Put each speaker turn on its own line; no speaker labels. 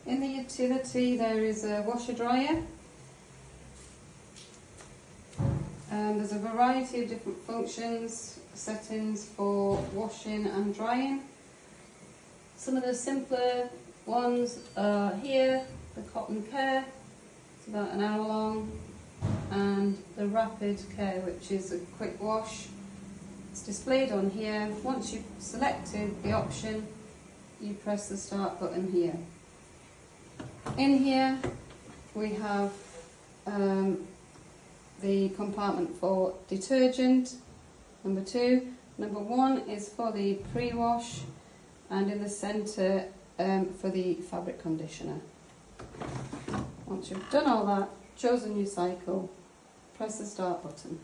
In the utility there is a washer dryer. There's a variety of different functions, settings for washing and drying. Some of the simpler ones are here, the Cotton Care, it's about an hour long, and the Rapid Care, which is a quick wash. It's displayed on here. Once you've selected the option, you press the start button here. In here we have the compartment for detergent, number 2. Number 1 is for the pre-wash, and in the centre for the fabric conditioner. Once you've done all that, chosen your cycle, press the start button.